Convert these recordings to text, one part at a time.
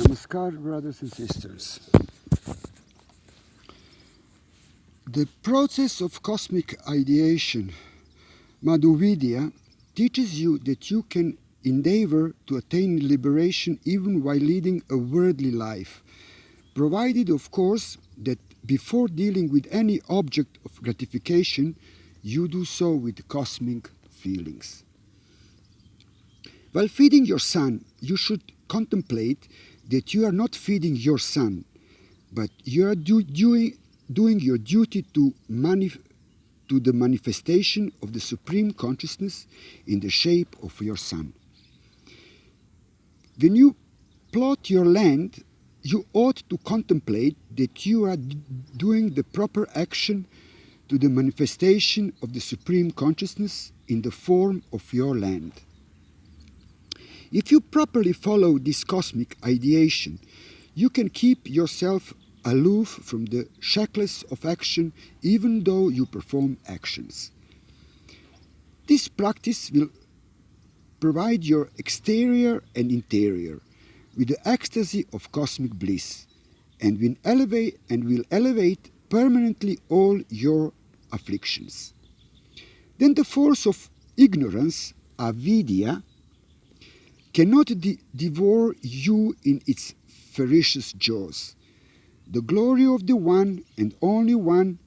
Namaskar, brothers and sisters. The process of cosmic ideation, Madhuvidya, teaches you that you can endeavor to attain liberation even while leading a worldly life, provided, of course, that before dealing with any object of gratification, you do so with cosmic feelings. While feeding your son, you should contemplate that you are not feeding your son, but you are doing your duty to the manifestation of the Supreme Consciousness in the shape of your son. When you plot your land, you ought to contemplate that you are doing the proper action to the manifestation of the Supreme Consciousness in the form of your land. If you properly follow this cosmic ideation, you can keep yourself aloof from the shackles of action even though you perform actions. This practice will provide your exterior and interior with the ecstasy of cosmic bliss and will elevate permanently all your afflictions. Then the force of ignorance, avidya, cannot devour you in its ferocious jaws. The glory of the one and only one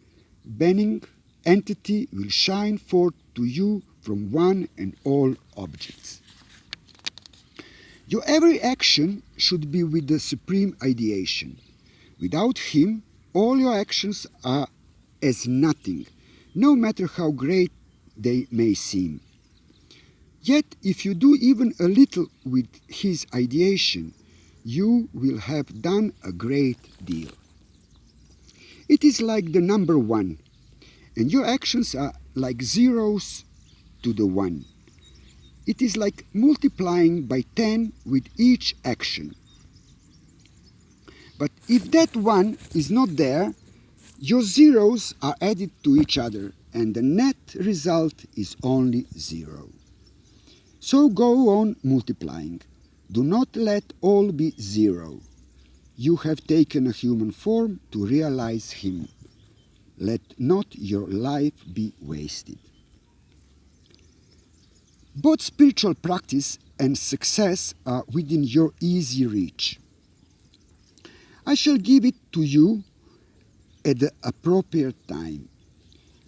being entity will shine forth to you from one and all objects. Your every action should be with the supreme ideation. Without him, all your actions are as nothing, no matter how great they may seem. Yet, if you do even a little with his ideation, you will have done a great deal. It is like the number 1, and your actions are like zeros to the 1. It is like multiplying by 10 with each action. But if that 1 is not there, your zeros are added to each other, and the net result is only 0. So go on multiplying. Do not let all be 0. You have taken a human form to realize him. Let not your life be wasted. Both spiritual practice and success are within your easy reach. I shall give it to you at the appropriate time.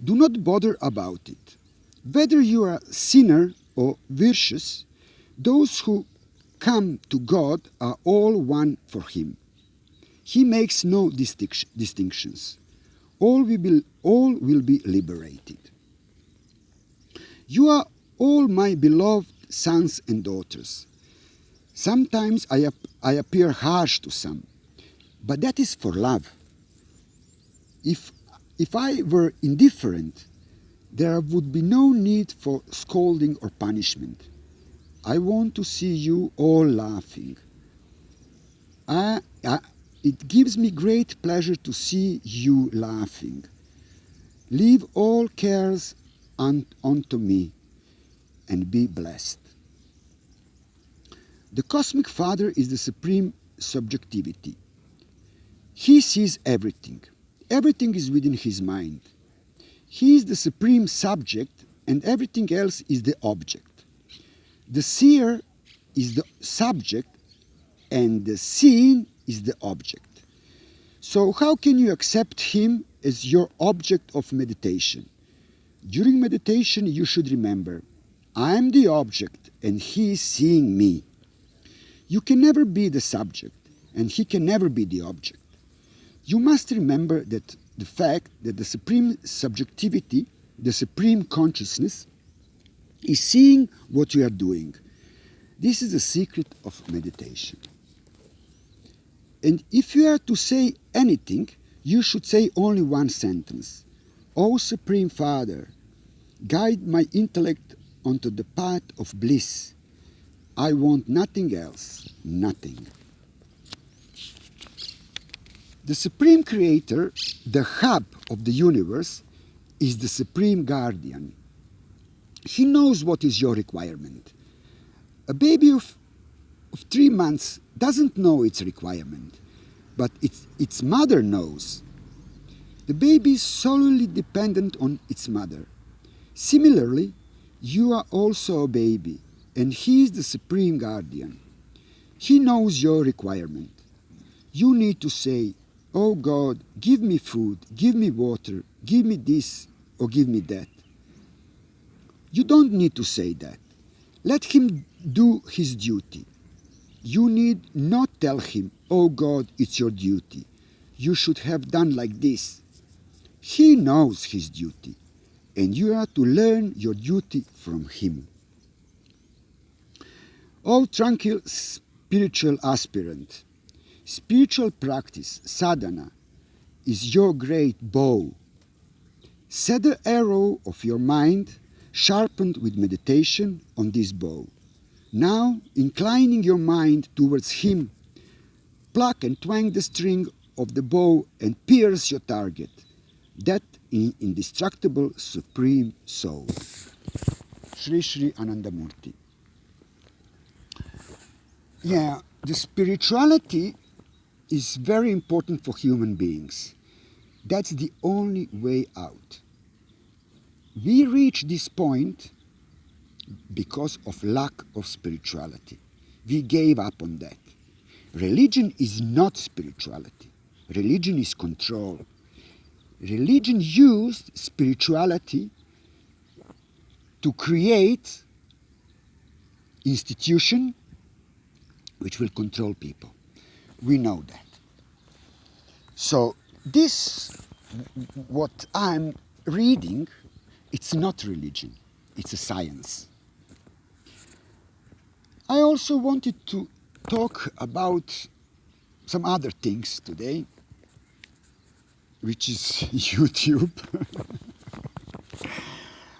Do not bother about it. Whether you are a sinner or virtuous, those who come to God are all one for him. He makes no distinctions. All will be liberated. You are all my beloved sons and daughters. Sometimes I appear harsh to some, but that is for love. If I were indifferent, there would be no need for scolding or punishment. I want to see you all laughing. It gives me great pleasure to see you laughing. Leave all cares unto me and be blessed. The Cosmic Father is the supreme subjectivity. He sees everything. Everything is within his mind. He is the supreme subject and everything else is the object. The seer is the subject and the seen is the object. So how can you accept him as your object of meditation? During meditation you should remember, I am the object and he is seeing me. You can never be the subject and he can never be the object. You must remember that the fact that the supreme subjectivity, the supreme consciousness, is seeing what you are doing. This is the secret of meditation. And if you are to say anything, you should say only one sentence. O Supreme Father, guide my intellect onto the path of bliss. I want nothing else, nothing. The Supreme Creator, the hub of the universe, is the Supreme Guardian. He knows what is your requirement. A baby of 3 months doesn't know its requirement, but its mother knows. The baby is solely dependent on its mother. Similarly, you are also a baby, and he is the supreme guardian. He knows your requirement. You need to say, "Oh God, give me food, give me water, give me this, or give me that." You don't need to say that. Let him do his duty. You need not tell him, "Oh God, it's your duty. You should have done like this." He knows his duty, and you are to learn your duty from him. O tranquil spiritual aspirant, spiritual practice, sadhana, is your great bow. Set the arrow of your mind, sharpened with meditation, on this bow. Now, inclining your mind towards him, pluck and twang the string of the bow and pierce your target, that indestructible supreme soul. Sri Sri Anandamurti. Yeah, the spirituality is very important for human beings. That's the only way out. We reach this point because of lack of spirituality. We gave up on that. Religion is not spirituality. Religion is control. Religion used spirituality to create institution which will control people. We know that. So this, what I'm reading, it's not religion, it's a science. I also wanted to talk about some other things today, which is YouTube.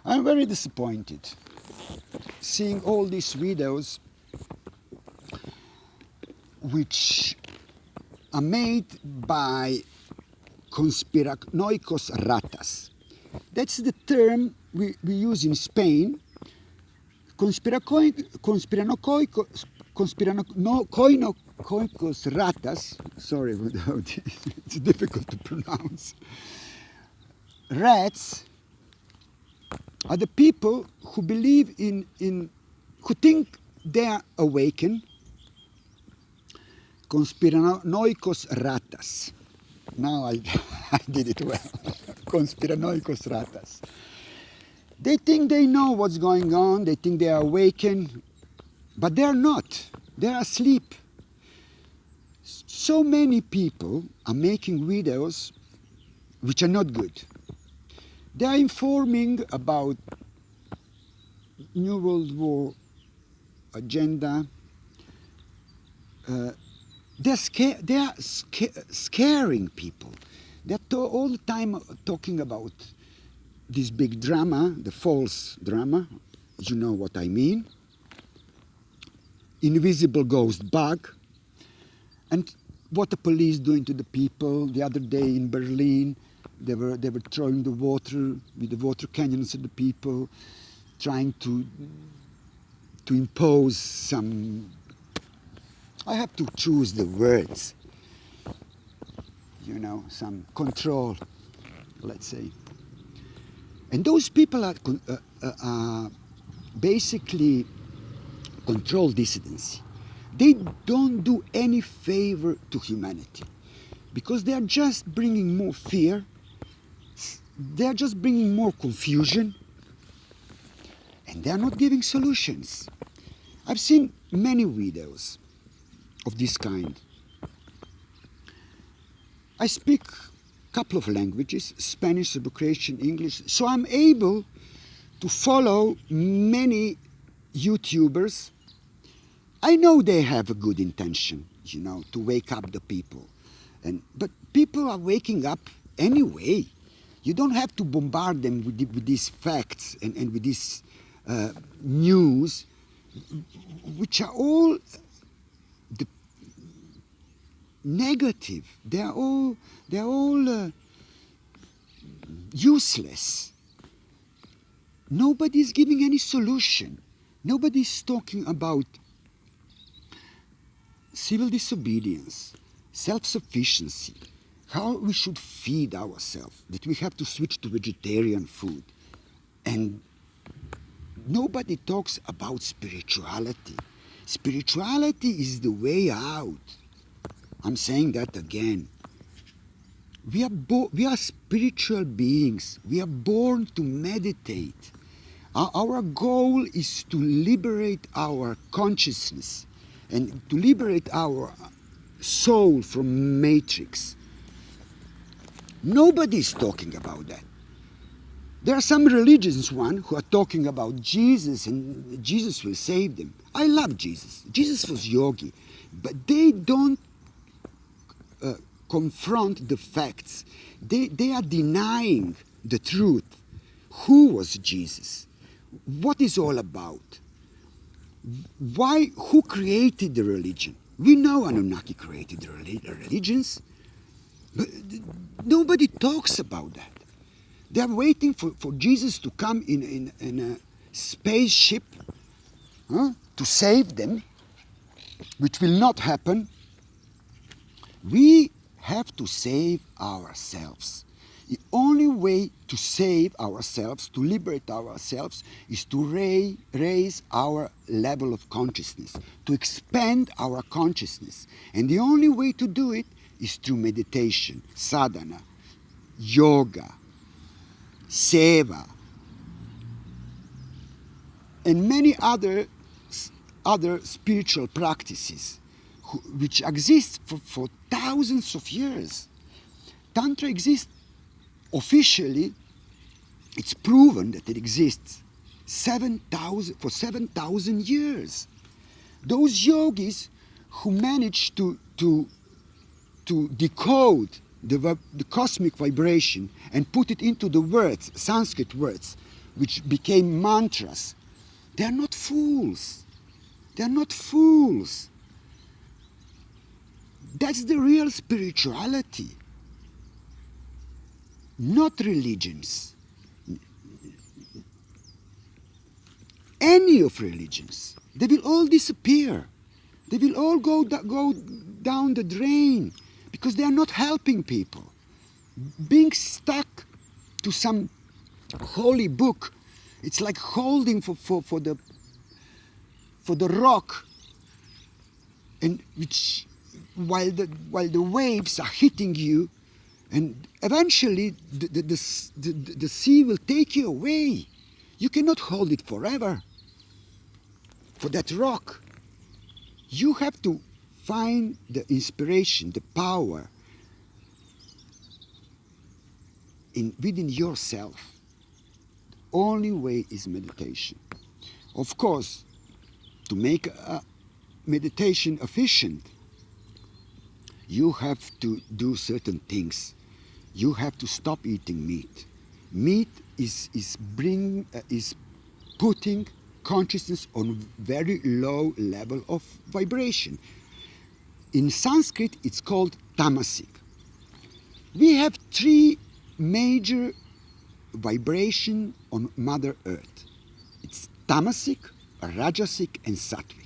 I'm very disappointed seeing all these videos which are made by conspiranoicos ratas. That's the term we use in Spain. Conspiranoicos ratas, sorry, it's difficult to pronounce. Rats are the people who believe who think they are awakened. Conspiranoicos ratas. Now I did it well. Conspiranoicos ratas. They think they know what's going on, they think they are awakened, but they are not. They are asleep. So many people are making videos which are not good. They are informing about New World War agenda. They are scaring people. They're all the time talking about this big drama, the false drama. You know what I mean. Invisible ghost bug. And what the police doing to the people. The other day in Berlin, they were throwing the water with the water cannons at the people, trying to impose some. I have to choose the words. You know, some control, let's say. And those people are basically control dissidency. They don't do any favor to humanity because they are just bringing more fear. They are just bringing more confusion. And they are not giving solutions. I've seen many videos of this kind. I speak a couple of languages, Spanish, Serbo-Croatian, English, so I'm able to follow many YouTubers. I know they have a good intention, you know, to wake up the people. But people are waking up anyway. You don't have to bombard them with these facts and with this news, which are all negative. They are all useless. Nobody is giving any solution. Nobody is talking about civil disobedience, self-sufficiency, how we should feed ourselves, that we have to switch to vegetarian food. And nobody talks about spirituality. Spirituality is the way out. I'm saying that again. We are spiritual beings. We are born to meditate. Our goal is to liberate our consciousness and to liberate our soul from matrix. Nobody is talking about that. There are some religions who are talking about Jesus and Jesus will save them. I love Jesus. Jesus was yogi, but they don't confront the facts. They are denying the truth. Who was Jesus? What is all about? Why? Who created the religion? We know Anunnaki created the religions, but nobody talks about that. They are waiting for Jesus to come in a spaceship to save them, which will not happen. We have to save ourselves. The only way to save ourselves, to liberate ourselves, is to raise our level of consciousness, to expand our consciousness. And the only way to do it is through meditation, sadhana, yoga, seva, and many other spiritual practices which exist for thousands of years. Tantra exists officially. It's proven that it exists 7,000 years. Those yogis who managed to decode the cosmic vibration and put it into the words, Sanskrit words, which became mantras, they are not fools. They are not fools. That's the real spirituality. Not religions. Any of religions. They will all disappear. They will all go down the drain because they are not helping people. Being stuck to some holy book, it's like holding for the rock, and which while the waves are hitting you, and eventually the sea will take you away. You cannot hold it forever. For that rock, you have to find the inspiration, the power within yourself. The only way is meditation. Of course, to make meditation efficient, you have to do certain things. You have to stop eating meat. Meat is putting consciousness on very low level of vibration. In Sanskrit, it's called tamasic. We have three major vibration on Mother Earth. It's tamasic, rajasic, and sattvic.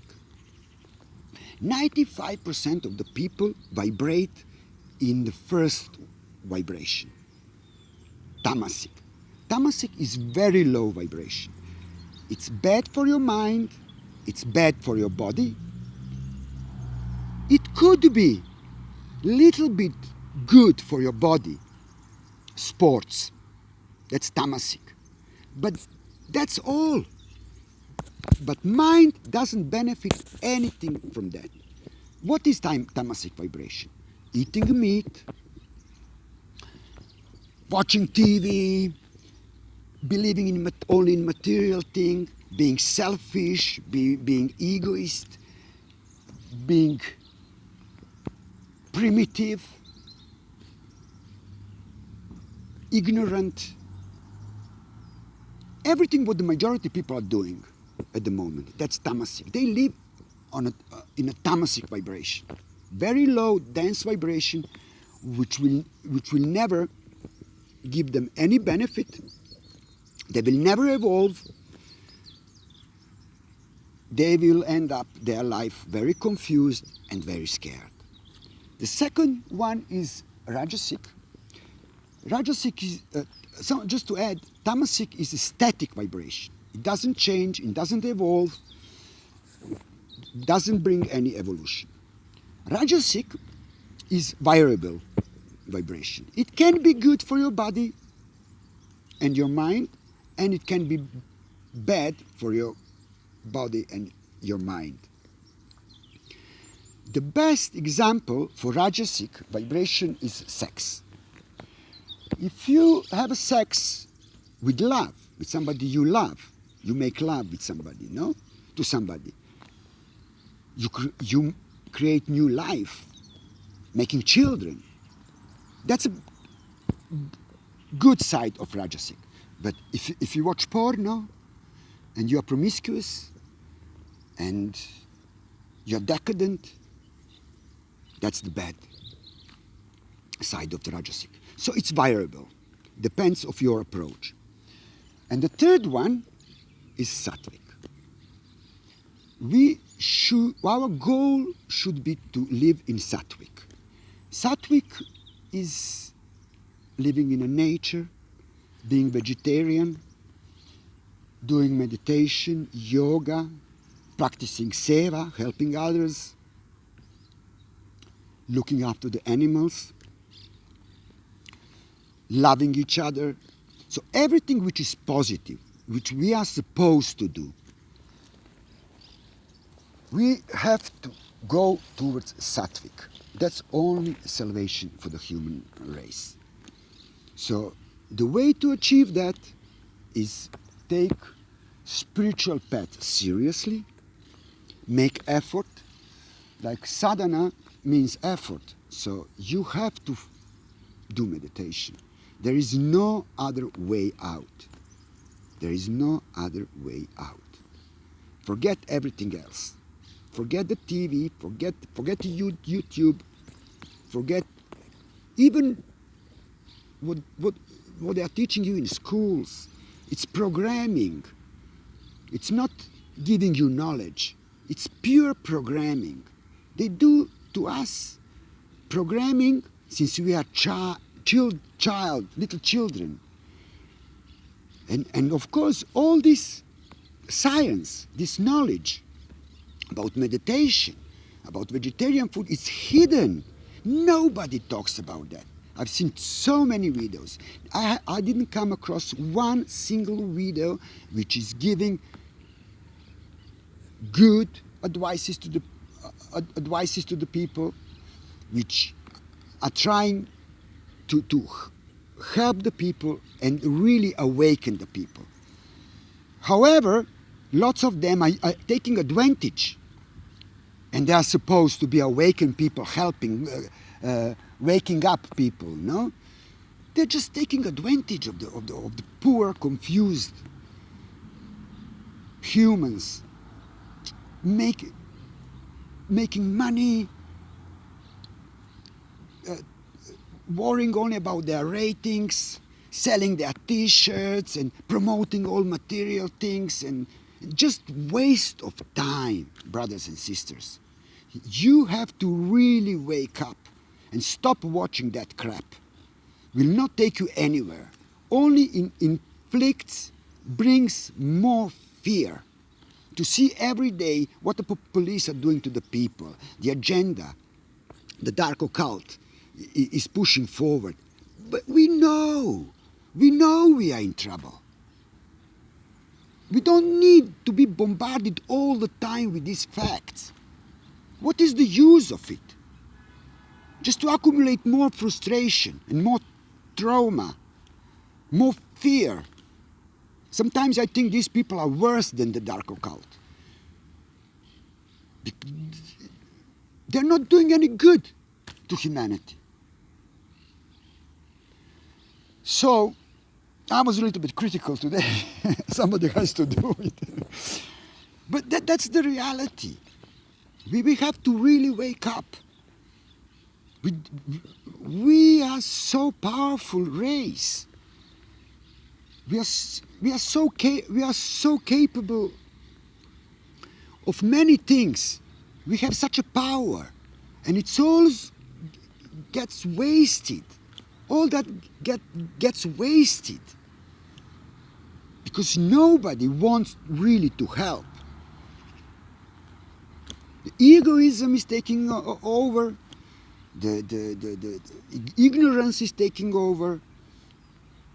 95% of the people vibrate in the first vibration, tamasic. Tamasic is very low vibration. It's bad for your mind, it's bad for your body. It could be a little bit good for your body. Sports, that's tamasic. But that's all. But mind doesn't benefit anything from that. What is tamasic vibration? Eating meat, watching TV, believing only in material things, being selfish, being egoist, being primitive, ignorant. Everything what the majority of people are doing at the moment, that's tamasic. They live in a tamasic vibration. Very low, dense vibration, which will never give them any benefit. They will never evolve. they will end up their life very confused and very scared. The second one is Rajasic. Rajasic is, so just to add, Tamasic is a static vibration. It doesn't change, it doesn't evolve, doesn't bring any evolution. Rajasic is variable vibration. It can be good for your body and your mind, and it can be bad for your body and your mind. The best example for Rajasic vibration is sex. If you have a sex with love, with somebody you love, you make love with somebody, no? To somebody. You create new life, making children. That's a good side of Rajasic. But if you watch porno and you are promiscuous and you're decadent, that's the bad side of the Rajasic. So it's variable, depends of your approach. And the third one is Sattvic. Our goal should be to live in Sattvic. Sattvic is living in a nature, being vegetarian, doing meditation, yoga, practicing seva, helping others, looking after the animals, loving each other. So everything which is positive, which we are supposed to do, we have to go towards Sattvic. That's only salvation for the human race. So the way to achieve that is take spiritual path seriously, make effort. Like sadhana means effort. So you have to do meditation. There is no other way out. There is no other way out. Forget everything else. Forget the TV, forget the YouTube, forget even what they are teaching you in schools. It's programming. It's not giving you knowledge. It's pure programming. They do to us programming since we are little children. And of course, all this science, this knowledge about meditation, about vegetarian food, is hidden. Nobody talks about that. I've seen so many videos. I didn't come across one single video which is giving good advices to the people, which are trying to help the people and really awaken the people. However, lots of them are taking advantage, and they are supposed to be awakened people, helping, waking up people. No, they're just taking advantage of the poor, confused humans, making money, worrying only about their ratings, selling their T-shirts and promoting all material things, and just waste of time, brothers and sisters. You have to really wake up and stop watching that crap. Will not take you anywhere. Only inflicts, brings more fear. To see every day what the police are doing to the people, the agenda, the dark occult is pushing forward. But we know we are in trouble. We don't need to be bombarded all the time with these facts. What is the use of it? Just to accumulate more frustration and more trauma, more fear. Sometimes I think these people are worse than the dark occult. They're not doing any good to humanity. So, I was a little bit critical today. Somebody has to do it. But that's the reality. We have to really wake up. We are so powerful race. We are so capable of many things. We have such a power, and it's all gets wasted. All that gets wasted because nobody wants really to help. The egoism is taking over. The ignorance is taking over.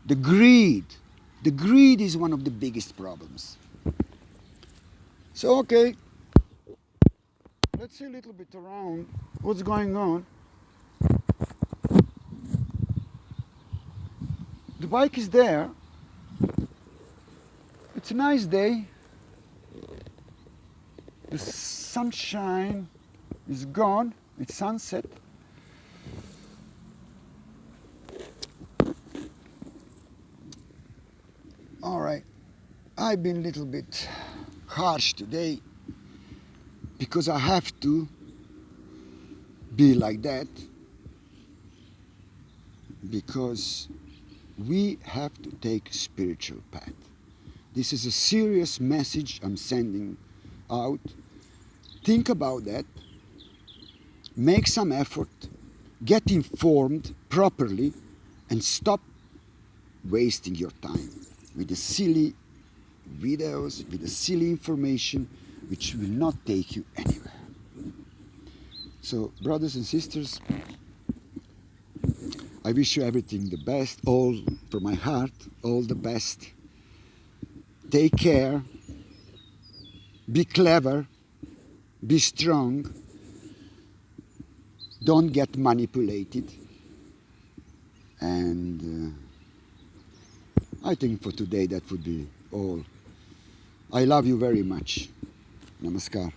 The greed is one of the biggest problems. So okay, let's see a little bit around what's going on. The bike is there. It's a nice day. The sunshine is gone. It's sunset. All right, I've been a little bit harsh today because I have to be like that, because we have to take spiritual path. This is a serious message I'm sending out. Think about that. Make some effort. Get informed properly and stop wasting your time with the silly videos, with the silly information which will not take you anywhere. So, brothers and sisters, I wish you everything the best, all from my heart, all the best. Take care, be clever, be strong, don't get manipulated, and I think for today that would be all. I love you very much. Namaskar.